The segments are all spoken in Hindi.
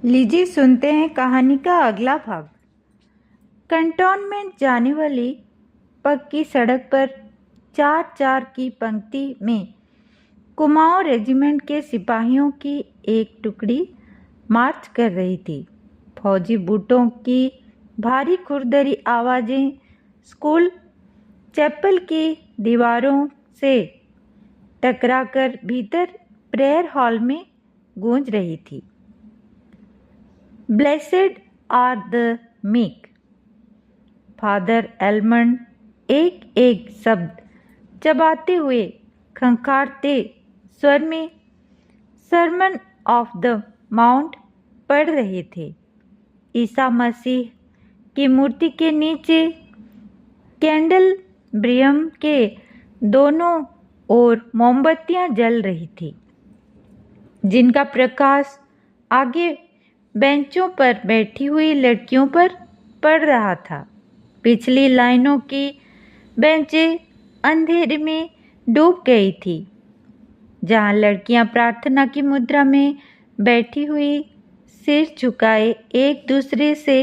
लीजिए सुनते हैं कहानी का अगला भाग। कंटोनमेंट जाने वाली पक्की सड़क पर चार चार की पंक्ति में कुमाऊं रेजिमेंट के सिपाहियों की एक टुकड़ी मार्च कर रही थी। फौजी बूटों की भारी खुरदरी आवाज़ें स्कूल चैपल की दीवारों से टकराकर भीतर प्रेयर हॉल में गूंज रही थी। Blessed are the meek. Father Elmond एक एक शब्द चबाते हुए खंखारते स्वर में सरमन ऑफ द माउंट पढ़ रहे थे। ईसा मसीह की मूर्ति के नीचे कैंडल ब्रियम के दोनों ओर मोमबत्तियां जल रही थी, जिनका प्रकाश आगे बेंचों पर बैठी हुई लड़कियों पर पड़ रहा था। पिछली लाइनों की बेंचें अंधेरे में डूब गई थी, जहां लड़कियां प्रार्थना की मुद्रा में बैठी हुई सिर झुकाए एक दूसरे से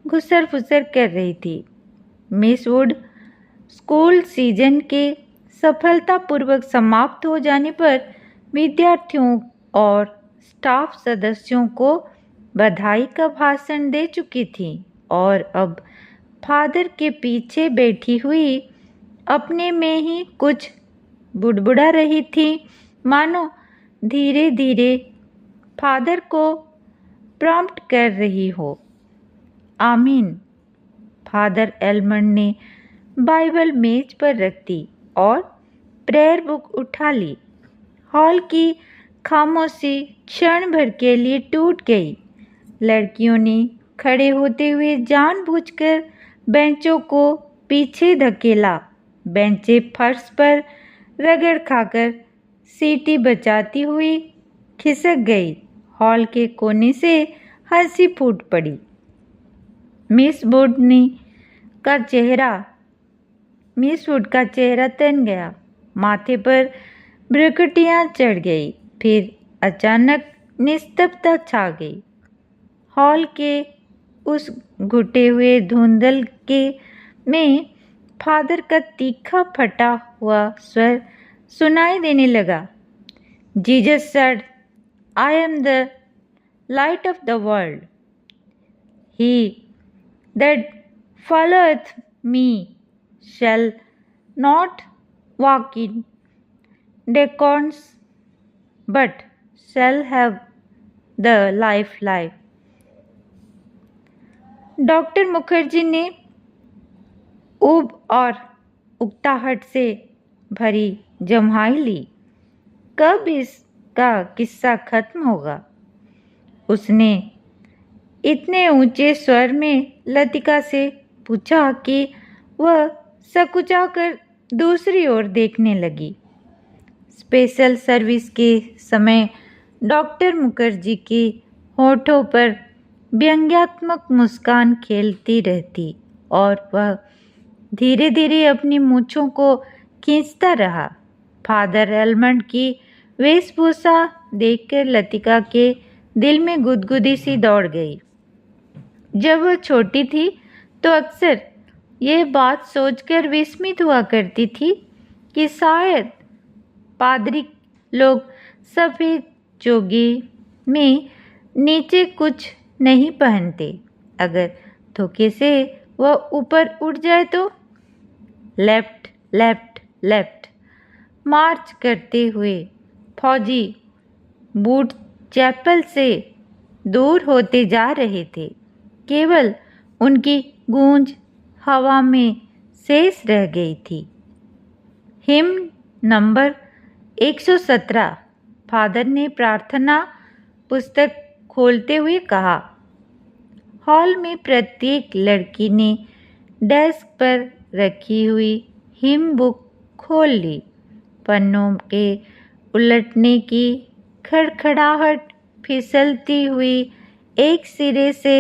घुसर फुसर कर रही थी। मिस वुड स्कूल सीजन के सफलतापूर्वक समाप्त हो जाने पर विद्यार्थियों और स्टाफ सदस्यों को बधाई का भाषण दे चुकी थी और अब फादर के पीछे बैठी हुई अपने में ही कुछ बुड़बुड़ा रही थी, मानो धीरे धीरे फादर को प्रॉम्प्ट कर रही हो। आमीन। फादर एलमंड ने बाइबल मेज पर रख दी और प्रेयर बुक उठा ली। हॉल की खामोशी क्षण भर के लिए टूट गई। लड़कियों ने खड़े होते हुए जानबूझकर बेंचों को पीछे धकेला। बेंचें फर्श पर रगड़ खाकर सीटी बजाती हुई खिसक गई। हॉल के कोने से हंसी फूट पड़ी। मिस वुड का चेहरा तन गया, माथे पर भ्रुकुटियां चढ़ गई। फिर अचानक निस्तब्धता छा गई। हॉल के उस घुटे हुए धुंधल के में फादर का तीखा फटा हुआ स्वर सुनाई देने लगा। Jesus said, I am the light of the world. He that followeth me shall not walk in darkness but shall have the life. Doctor Mukherjee ने ऊब और उकताहट से भरी जम्हाई ली। कब इसका किस्सा खत्म होगा? उसने इतने ऊंचे स्वर में लतिका से पूछा कि वह सकुचाकर दूसरी ओर देखने लगी। स्पेशल सर्विस के समय डॉक्टर मुखर्जी के होठों पर व्यंग्यात्मक मुस्कान खेलती रहती और वह धीरे धीरे अपनी मूंछों को खींचता रहा। फादर एलमंड की वेशभूषा देखकर लतिका के दिल में गुदगुदी सी दौड़ गई। जब वह छोटी थी तो अक्सर यह बात सोचकर विस्मित हुआ करती थी कि शायद पादरी लोग सफ़ेद चोगी में नीचे कुछ नहीं पहनते। अगर धोखे से वह ऊपर उठ जाए तो लेफ्ट लेफ्ट लेफ्ट मार्च करते हुए फौजी बूट चैपल से दूर होते जा रहे थे। केवल उनकी गूंज हवा में शेष रह गई थी। हिम्न नंबर 117। फादर ने प्रार्थना पुस्तक खोलते हुए कहा। हॉल में प्रत्येक लड़की ने डेस्क पर रखी हुई हिम बुक खोल ली। पन्नों के उलटने की खड़खड़ाहट फिसलती हुई एक सिरे से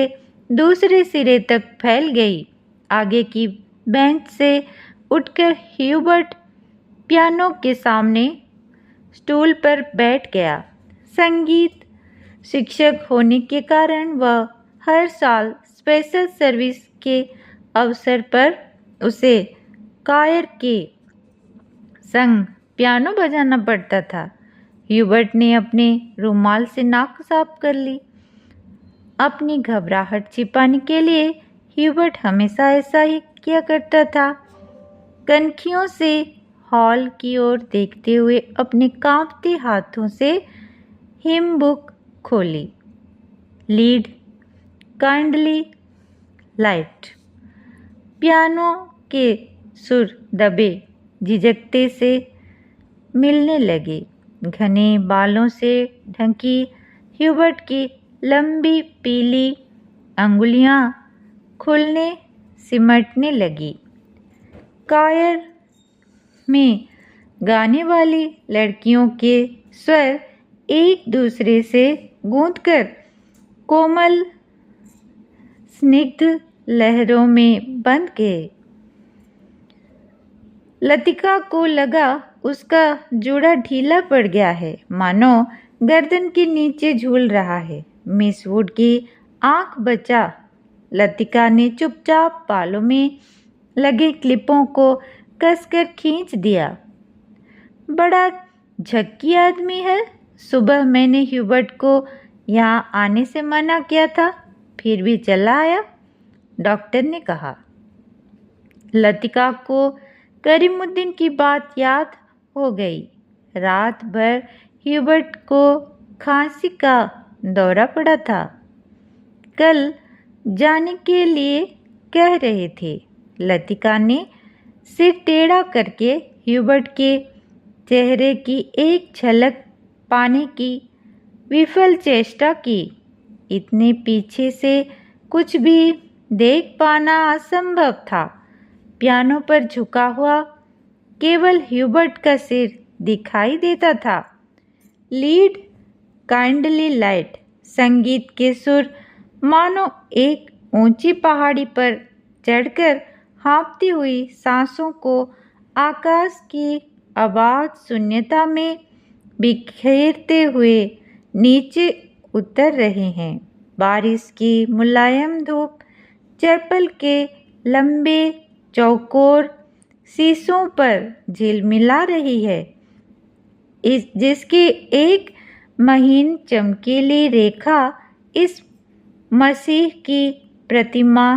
दूसरे सिरे तक फैल गई। आगे की बेंच से उठकर ह्यूबर्ट पियानो के सामने स्टूल पर बैठ गया। संगीत शिक्षक होने के कारण वह हर साल स्पेशल सर्विस के अवसर पर उसे कायर के संग पियानो बजाना पड़ता था। ह्यूबर्ट ने अपने रुमाल से नाक साफ कर ली। अपनी घबराहट छिपाने के लिए ह्यूबर्ट हमेशा ऐसा ही किया करता था। कनखियों से हॉल की ओर देखते हुए अपने कांपते हाथों से हिम बुक खोली। Lead kindly light. पियानो के सुर दबे झिझकते से मिलने लगे। घने बालों से ढकी ह्यूबर्ट की लंबी पीली अंगुलियां खुलने सिमटने लगी। कायर में गाने वाली लड़कियों के स्वर एक दूसरे से गूंथकर कोमल स्निग्ध लहरों में बंध गए। लतिका को लगा उसका जूड़ा ढीला पड़ गया है, मानो गर्दन के नीचे झूल रहा है। मिस वुड की आंख बचा। लतिका ने चुपचाप बालों में लगे क्लिपों को कसकर खींच दिया। बड़ा झक्की आदमी है। सुबह मैंने ह्यूबर्ट को यहाँ आने से मना किया था, फिर भी चला आया, डॉक्टर ने कहा। लतिका को करीमुद्दीन की बात याद हो गई। रात भर ह्यूबर्ट को खांसी का दौरा पड़ा था। कल जाने के लिए कह रहे थे। लतिका ने सिर टेढ़ा करके ह्यूबर्ट के चेहरे की एक झलक पाने की विफल चेष्टा की। इतने पीछे से कुछ भी देख पाना असंभव था। पियानो पर झुका हुआ केवल ह्यूबर्ट का सिर दिखाई देता था। Lead kindly light. संगीत के सुर मानो एक ऊंची पहाड़ी पर चढ़कर हाँफती हुई सांसों को आकाश की आबाद शून्यता में बिखेरते हुए नीचे उतर रहे हैं। बारिश की मुलायम धूप चैपल के लंबे चौकोर शीशों पर झिलमिला रही है, जिसकी एक महीन चमकीली रेखा इस मसीह की प्रतिमा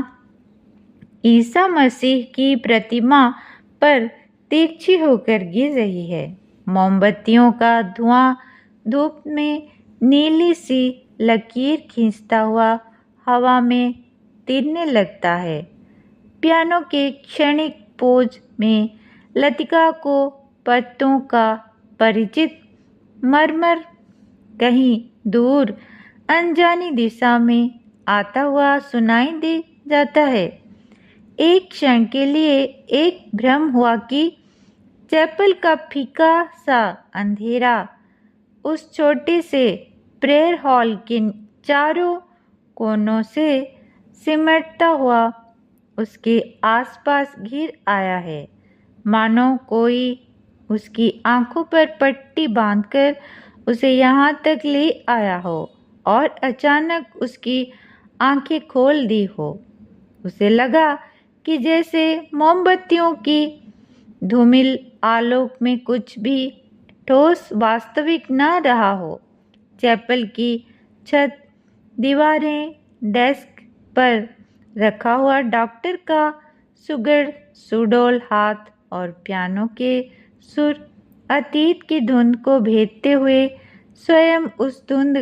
ईसा मसीह की प्रतिमा पर तिरछी होकर गिर रही है। मोमबत्तियों का धुआं धूप में नीली सी लकीर खींचता हुआ हवा में तिरने लगता है। पियानो के क्षणिक पोज में लतिका को पत्तों का परिचित मरमर कहीं दूर अनजानी दिशा में आता हुआ सुनाई दे जाता है। एक क्षण के लिए एक भ्रम हुआ कि चैपल का फीका सा अंधेरा उस छोटे से प्रेयर हॉल के चारों कोनों से सिमटता हुआ उसके आसपास घिर आया है, मानो कोई उसकी आंखों पर पट्टी बांधकर उसे यहाँ तक ले आया हो और अचानक उसकी आंखें खोल दी हो। उसे लगा कि जैसे मोमबत्तियों की धूमिल आलोक में कुछ भी ठोस वास्तविक न रहा हो। चैपल की छत, दीवारें, डेस्क पर रखा हुआ डॉक्टर का सुघड़ सुडौल हाथ और पियानो के सुर अतीत की धुंध को भेदते हुए स्वयं उस धुंध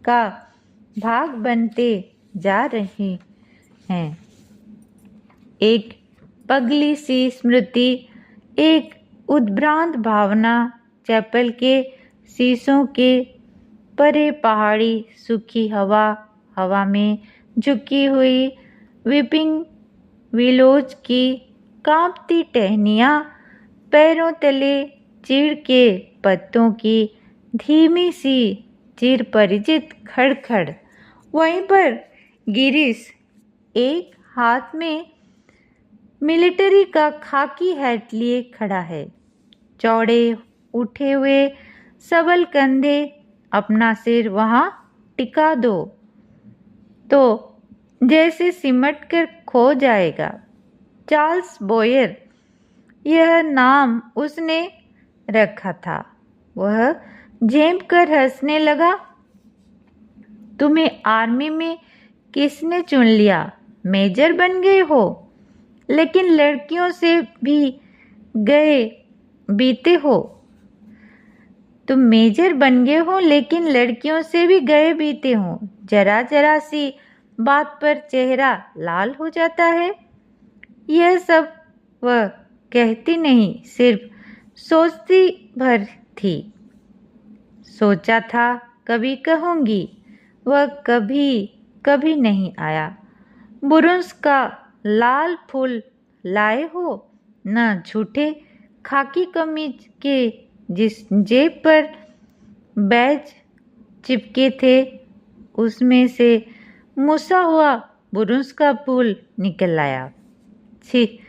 का भाग बनते जा रहे हैं। एक पगली सी स्मृति, एक उद्भ्रांत भावना चैपल के शीशों के परे पहाड़ी सूखी हवा में झुकी हुई विपिंग विलोज की कांपती टहनियाँ, पैरों तले चीड़ के पत्तों की धीमी सी चिर परिचित खड़खड़। वहीं पर गिरीश एक हाथ में मिलिट्री का खाकी हैट लिए खड़ा है, चौड़े उठे हुए सबल कंधे, अपना सिर वहां टिका दो तो जैसे सिमट कर खो जाएगा। चार्ल्स बॉयर यह नाम उसने रखा था। वह झेंप कर हंसने लगा। तुम्हें आर्मी में किसने चुन लिया? मेजर बन गए हो, लेकिन लड़कियों से भी गए बीते हो। तुम मेजर बन गए हो लेकिन लड़कियों से भी गए बीते हो। जरा जरा सी बात पर चेहरा लाल हो जाता है। यह सब वह कहती नहीं, सिर्फ सोचती भर थी। सोचा था कभी कहूँगी, वह कभी कभी नहीं आया। बुरुंस का लाल फूल लाए हो? न झूठे खाकी कमीज के जिस जेब पर बैज चिपके थे उसमें से मुसा हुआ बुरुंस का फूल निकल आया। छी,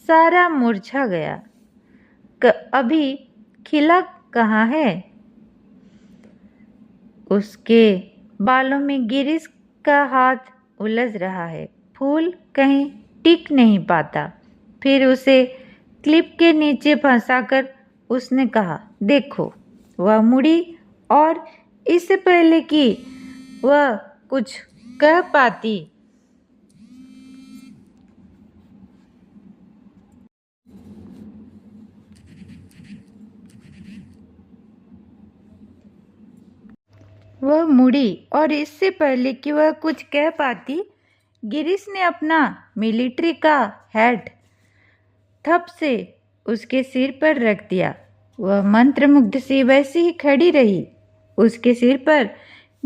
सारा मुरझा गया। अभी खिला कहाँ है? उसके बालों में गिरीश का हाथ उलझ रहा है। फूल कहीं टिक नहीं पाता। फिर उसे क्लिप के नीचे फंसाकर उसने कहा, देखो। वह मुड़ी और इससे पहले कि वह कुछ कह पाती गिरीश ने अपना मिलिट्री का हैट थप से उसके सिर पर रख दिया। वह मंत्रमुग्ध सी वैसी ही खड़ी रही। उसके सिर पर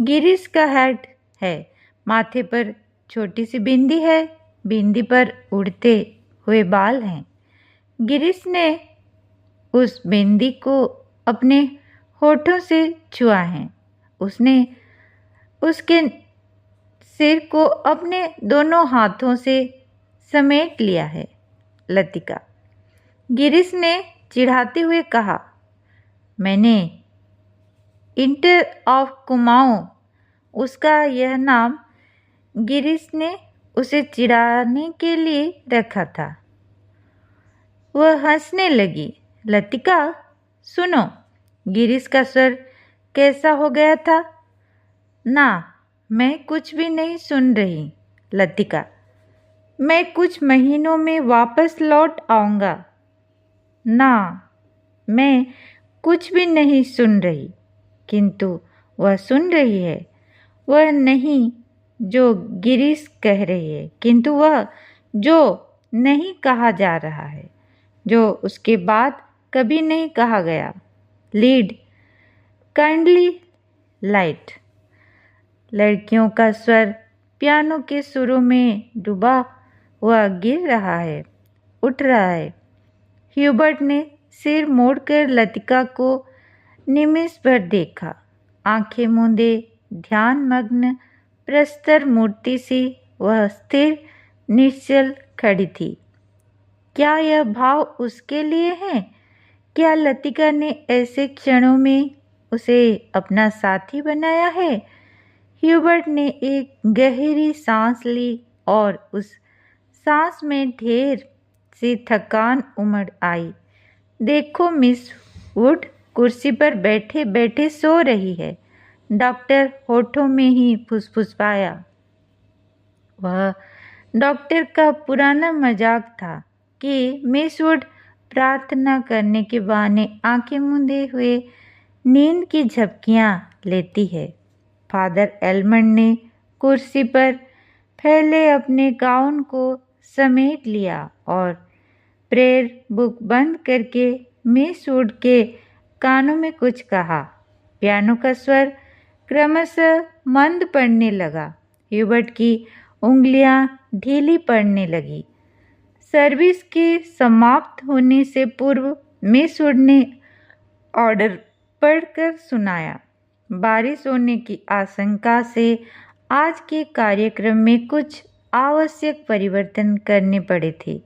गिरीश का हैट है, माथे पर छोटी सी बिंदी है, बिंदी पर उड़ते हुए बाल हैं। गिरीश ने उस बिंदी को अपने होठों से छुआ है। उसने उसके सिर को अपने दोनों हाथों से समेट लिया है। लतिका, गिरीश ने चिढ़ाते हुए कहा, मैंने इंटर ऑफ कुमाऊं, उसका यह नाम गिरीश ने उसे चिढ़ाने के लिए रखा था। वह हंसने लगी। लतिका, सुनो। गिरीश का स्वर कैसा हो गया था? ना, मैं कुछ भी नहीं सुन रही। लतिका, मैं कुछ महीनों में वापस लौट आऊँगा। ना, मैं कुछ भी नहीं सुन रही। किंतु वह सुन रही है। वह नहीं जो गिरीश कह रही है, किंतु वह जो नहीं कहा जा रहा है, जो उसके बाद कभी नहीं कहा गया। Lead kindly light. लड़कियों का स्वर पियानो के सुरों में डूबा हुआ गिर रहा है, उठ रहा है। ह्यूबर्ट ने सिर मोड़कर लतिका को निमिष भर देखा। आंखें मूंदे, ध्यानमग्न, प्रस्तर मूर्ति सी वह स्थिर निश्चल खड़ी थी। क्या यह भाव उसके लिए है? क्या लतिका ने ऐसे क्षणों में उसे अपना साथी बनाया है? ह्यूबर्ट ने एक गहरी सांस ली और उस सांस में ढेर सी थकान उमड़ आई। देखो, मिस वुड कुर्सी पर बैठे बैठे सो रही है। डॉक्टर होठों में ही फुसफुसाया। वह डॉक्टर का पुराना मजाक था कि मिस वुड प्रार्थना करने के बहाने आंखें मूंदे हुए नींद की झपकियां लेती है। फादर एलमंड ने कुर्सी पर फैले अपने गाउन को समेट लिया और प्रेयर बुक बंद करके मिस वुड के कानों में कुछ कहा। पियानो का स्वर क्रमशः मंद पड़ने लगा। ह्यूबर्ट की उंगलियां ढीली पड़ने लगी। सर्विस के समाप्त होने से पूर्व मिस वुड ने ऑर्डर पढ़कर सुनाया। बारिश होने की आशंका से आज के कार्यक्रम में कुछ आवश्यक परिवर्तन करने पड़े थे।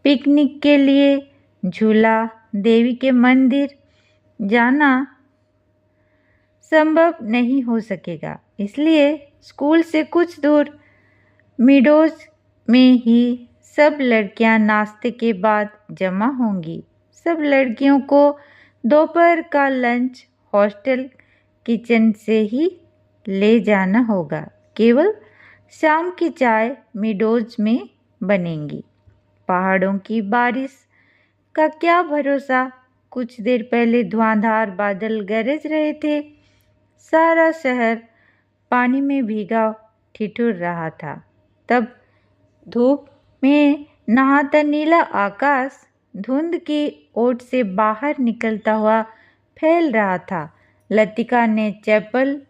पिकनिक के लिए झूला, देवी के मंदिर जाना, संभव नहीं हो सकेगा। इसलिए स्कूल से कुछ दूर मीडोज में ही सब लड़कियां नाश्ते के बाद जमा होंगी। सब लड़कियों को दोपहर का लंच हॉस्टल किचन से ही ले जाना होगा। केवल शाम की चाय मीडोज में बनेंगी। पहाड़ों की बारिश का क्या भरोसा। कुछ देर पहले धुआंधार बादल गरज रहे थे। सारा शहर पानी में भीगा ठिठुर रहा था। तब धूप में नहाता नीला आकाश धुंध की ओट से बाहर निकलता हुआ फैल रहा था। लतिका ने चैपल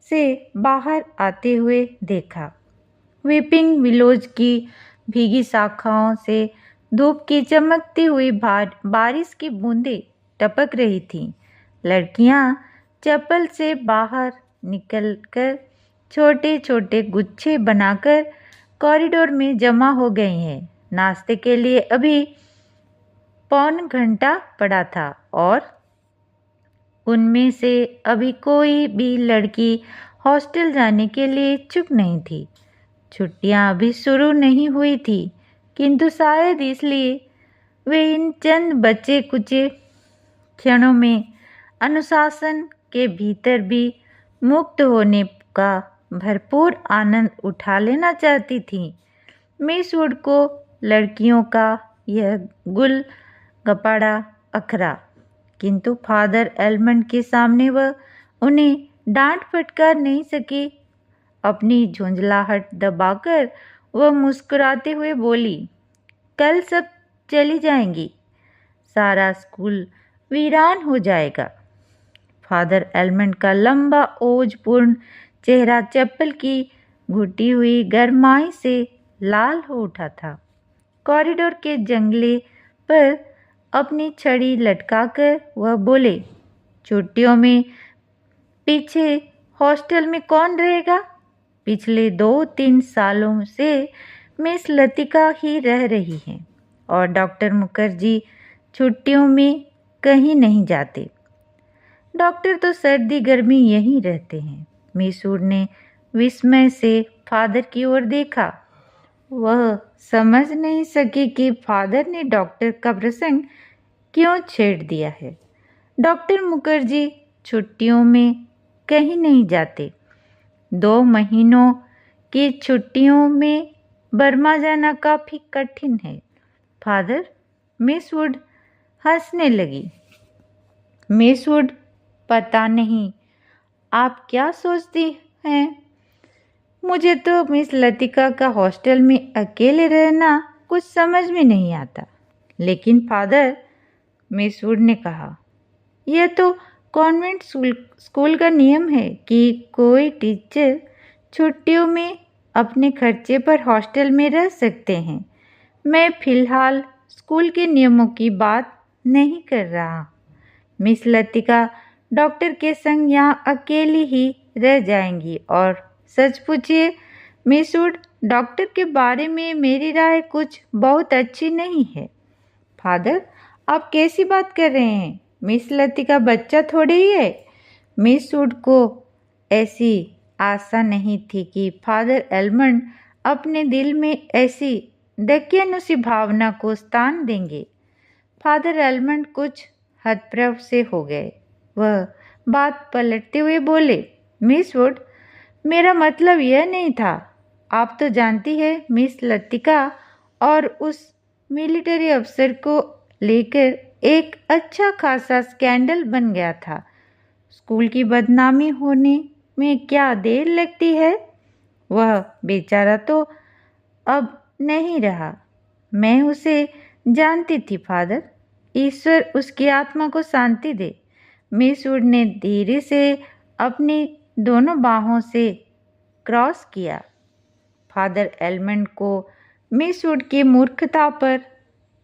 से बाहर आते हुए देखा। वीपिंग विलोज की भीगी शाखाओं से धूप की चमकती हुई बारिश की बूंदें टपक रही थीं। लड़कियां चैपल से बाहर निकलकर छोटे छोटे गुच्छे बनाकर कॉरिडोर में जमा हो गई हैं। नाश्ते के लिए अभी पौन घंटा पड़ा था और उनमें से अभी कोई भी लड़की हॉस्टल जाने के लिए इच्छुक नहीं थी। छुट्टियां अभी शुरू नहीं हुई थी, किंतु शायद इसलिए वे इन चंद बचे कुचे क्षणों में अनुशासन के भीतर भी मुक्त होने का भरपूर आनंद उठा लेना चाहती थीं। मिस वुड को लड़कियों का यह गुल गपाड़ा अखरा, किंतु फादर एलमंड के सामने वह उन्हें डांट फटकार नहीं सकी। अपनी झुंझलाहट दबाकर वह मुस्कुराते हुए बोली, कल सब चली जाएंगी, सारा स्कूल वीरान हो जाएगा। फादर एलमंड का लंबा ओजपूर्ण चेहरा चप्पल की घुटी हुई गरमाई से लाल हो उठा था। कॉरिडोर के जंगले पर अपनी छड़ी लटकाकर वह बोले, छुट्टियों में पीछे हॉस्टल में कौन रहेगा? पिछले 2-3 सालों से मिस लतिका ही रह रही हैं और डॉक्टर मुखर्जी छुट्टियों में कहीं नहीं जाते। डॉक्टर तो सर्दी गर्मी यहीं रहते हैं। मिस वुड ने विस्मय से फादर की ओर देखा। वह समझ नहीं सकी कि फादर ने डॉक्टर का प्रसंग क्यों छेड़ दिया है। डॉक्टर मुखर्जी छुट्टियों में कहीं नहीं जाते। 2 महीनों की छुट्टियों में बर्मा जाना काफी कठिन है। फादर, मिस वुड हंसने लगी। मिस वुड, पता नहीं आप क्या सोचती हैं, मुझे तो मिस लतिका का हॉस्टल में अकेले रहना कुछ समझ में नहीं आता। लेकिन फादर, मिस वुड ने कहा, यह तो कॉन्वेंट स्कूल का नियम है कि कोई टीचर छुट्टियों में अपने खर्चे पर हॉस्टल में रह सकते हैं। मैं फिलहाल स्कूल के नियमों की बात नहीं कर रहा। मिस लतिका डॉक्टर के संग यहाँ अकेली ही रह जाएंगी और सच पूछिए मिस वुड, डॉक्टर के बारे में मेरी राय कुछ बहुत अच्छी नहीं है। फादर, आप कैसी बात कर रहे हैं? मिस लतिका बच्चा थोड़ी ही है। मिस वुड को ऐसी आशा नहीं थी कि फादर एलमंड अपने दिल में ऐसी दकियानुसी भावना को स्थान देंगे। फादर एलमंड कुछ हतप्रभ से हो गए। वह बात पलटते हुए बोले, मिस वुड, मेरा मतलब यह नहीं था। आप तो जानती है मिस लतिका और उस मिलिट्री अफसर को लेकर एक अच्छा खासा स्कैंडल बन गया था। स्कूल की बदनामी होने में क्या देर लगती है? वह बेचारा तो अब नहीं रहा। मैं उसे जानती थी फादर। ईश्वर उसकी आत्मा को शांति दे। मिस वुड ने धीरे से अपनी दोनों बाहों से क्रॉस किया। फादर एलमंड को मिस वुड की मूर्खता पर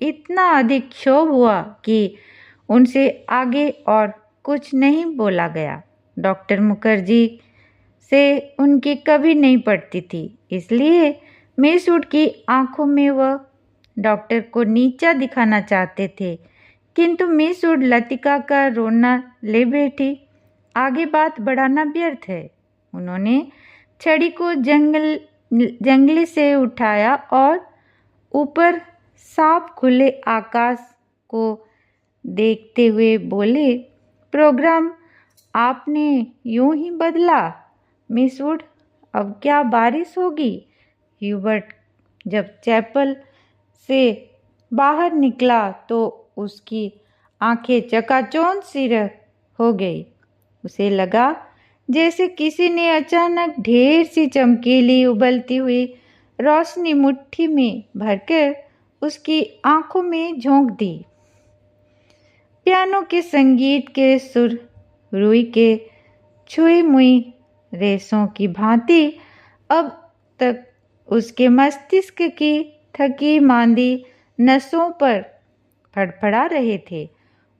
इतना अधिक क्षोभ हुआ कि उनसे आगे और कुछ नहीं बोला गया। डॉक्टर मुखर्जी से उनकी कभी नहीं पड़ती थी, इसलिए मिस वुड की आंखों में वह डॉक्टर को नीचा दिखाना चाहते थे। किंतु मिस वुड लतिका का रोना ले बैठी। आगे बात बढ़ाना व्यर्थ है। उन्होंने छड़ी को जंगले से उठाया और ऊपर साफ खुले आकाश को देखते हुए बोले, प्रोग्राम आपने यूं ही बदला मिस वुड, अब क्या बारिश होगी? ह्यूबर्ट जब चैपल से बाहर निकला तो उसकी आंखें चकाचौंध सी हो गई। उसे लगा जैसे किसी ने अचानक ढेर सी चमकीली उबलती हुई रोशनी मुट्ठी में भरकर उसकी आंखों में झोंक दी। पियानो के संगीत के सुर रुई के छुई मुई रेशों की भांति अब तक उसके मस्तिष्क की थकी मांदी नसों पर फड़फड़ा रहे थे।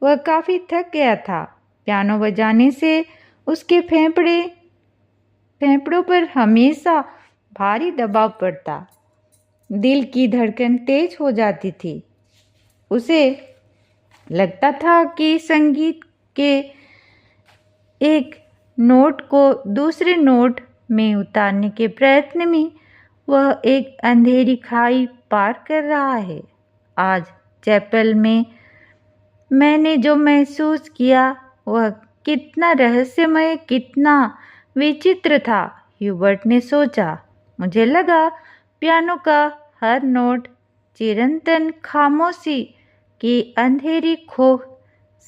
वह काफी थक गया था। पियानो बजाने से उसके फेफड़ों पर हमेशा भारी दबाव पड़ता। दिल की धड़कन तेज हो जाती थी। उसे लगता था कि संगीत के एक नोट को दूसरे नोट में उतारने के प्रयत्न में वह एक अंधेरी खाई पार कर रहा है। आज चैपल में मैंने जो महसूस किया वह कितना रहस्यमय, कितना विचित्र था, ह्यूबर्ट ने सोचा। मुझे लगा पियानो का हर नोट चिरंतन खामोशी की अंधेरी खोह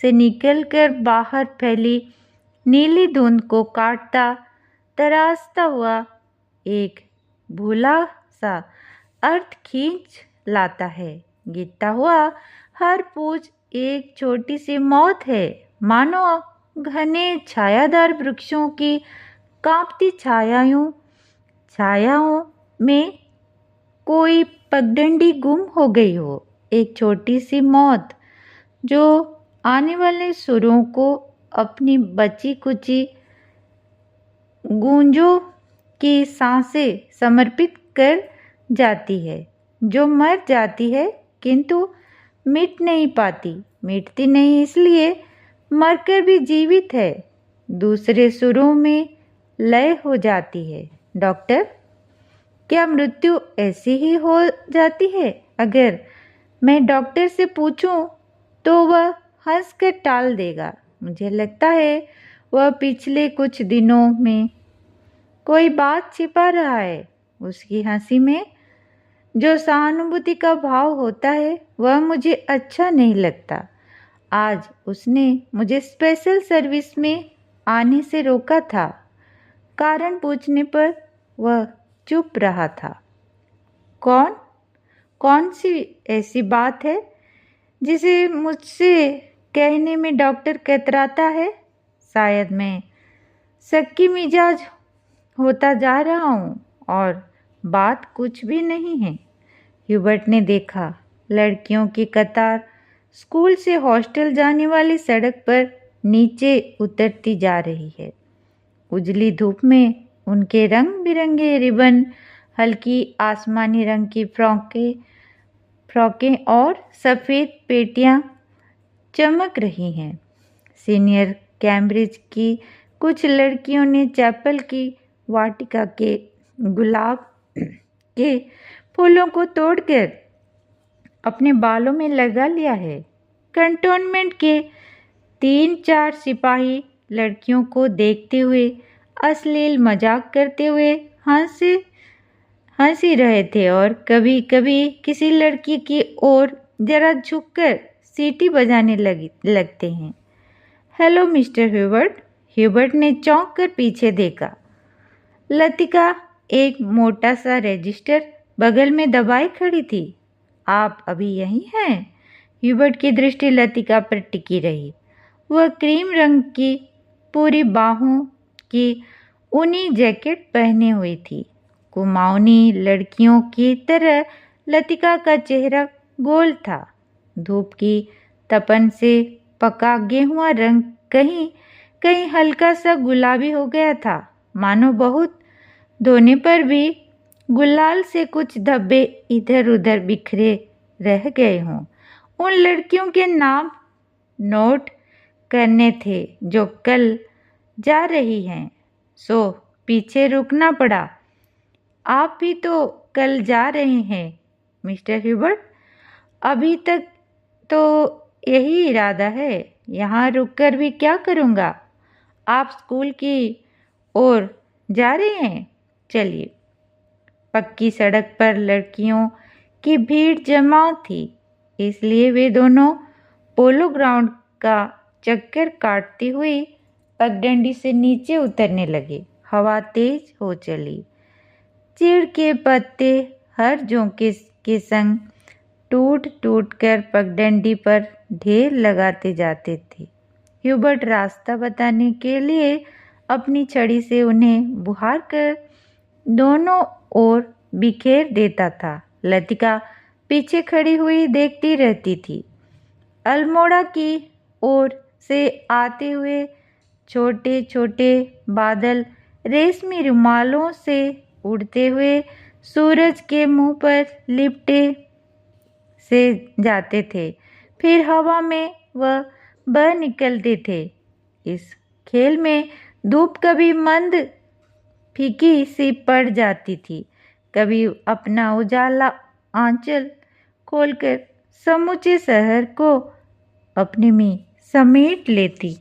से निकलकर बाहर फैली नीली धुंध को काटता तराशता हुआ एक भूला सा अर्थ खींच लाता है। गिरता हुआ हर पूज एक छोटी सी मौत है, मानो घने छायादार वृक्षों की कांपती छायाओं में कोई पगडंडी गुम हो गई हो। एक छोटी सी मौत जो आने वाले सुरों को अपनी बची कुची गूंजों की सांसें समर्पित कर जाती है, जो मर जाती है किंतु मिट नहीं पाती। मिटती नहीं इसलिए मरकर भी जीवित है, दूसरे सुरों में लय हो जाती है। डॉक्टर, क्या मृत्यु ऐसी ही हो जाती है? अगर मैं डॉक्टर से पूछूं तो वह हंसकर टाल देगा। मुझे लगता है वह पिछले कुछ दिनों में कोई बात छिपा रहा है। उसकी हंसी में जो सहानुभूति का भाव होता है वह मुझे अच्छा नहीं लगता। आज उसने मुझे स्पेशल सर्विस में आने से रोका था। कारण पूछने पर वह चुप रहा था। कौन सी ऐसी बात है जिसे मुझसे कहने में डॉक्टर कतराता है? शायद मैं शक्की मिजाज होता जा रहा हूँ और बात कुछ भी नहीं है। ह्यूबर्ट ने देखा लड़कियों की कतार स्कूल से हॉस्टल जाने वाली सड़क पर नीचे उतरती जा रही है। उजली धूप में उनके रंग बिरंगे रिबन, हल्की आसमानी रंग की फ्रॉकें और सफ़ेद पेटियां चमक रही हैं। सीनियर कैम्ब्रिज की कुछ लड़कियों ने चैपल की वाटिका के गुलाब के फूलों को तोड़कर अपने बालों में लगा लिया है। कंटोनमेंट के 3-4 सिपाही लड़कियों को देखते हुए अश्लील मजाक करते हुए हंसी रहे थे और कभी कभी किसी लड़की की ओर जरा झुककर सीटी बजाने लगते हैं। Hello mister Hubert. ह्यूबर्ट ने चौंक कर पीछे देखा। लतिका एक मोटा सा रजिस्टर बगल में दबाए खड़ी थी। आप अभी यहीं हैं? ह्यूबर्ट की दृष्टि लतिका पर टिकी रही। वह क्रीम रंग की पूरी बाहों की ऊनी जैकेट पहने हुई थी। कुमाऊनी लड़कियों की तरह लतिका का चेहरा गोल था। धूप की तपन से पका गेहुआ रंग कहीं कहीं हल्का सा गुलाबी हो गया था, मानो बहुत धोने पर भी गुलाल से कुछ धब्बे इधर उधर बिखरे रह गए हों। उन लड़कियों के नाम नोट करने थे जो कल जा रही हैं, सो पीछे रुकना पड़ा। आप भी तो कल जा रहे हैं मिस्टर ह्यूबर्ट। अभी तक तो यही इरादा है, यहाँ रुककर भी क्या करूँगा। आप स्कूल की ओर जा रहे हैं, चलिए। पक्की सड़क पर लड़कियों की भीड़ जमा थी, इसलिए वे दोनों पोलो ग्राउंड का चक्कर काटती हुई पगडंडी से नीचे उतरने लगे। हवा तेज हो चली। चीड़ के पत्ते हर झोंके के संग टूट टूट कर पगडंडी पर ढेर लगाते जाते थे। ह्यूबर्ट रास्ता बताने के लिए अपनी छड़ी से उन्हें बुहार कर दोनों ओर बिखेर देता था। लतिका पीछे खड़ी हुई देखती रहती थी। अल्मोड़ा की ओर से आते हुए छोटे छोटे बादल रेशमी रुमालों से उड़ते हुए सूरज के मुंह पर लिपटे से जाते थे, फिर हवा में वह बह निकलते थे। इस खेल में धूप कभी मंद फीकी सी पड़ जाती थी, कभी अपना उजाला आंचल खोलकर समूचे शहर को अपने में समेट लेती।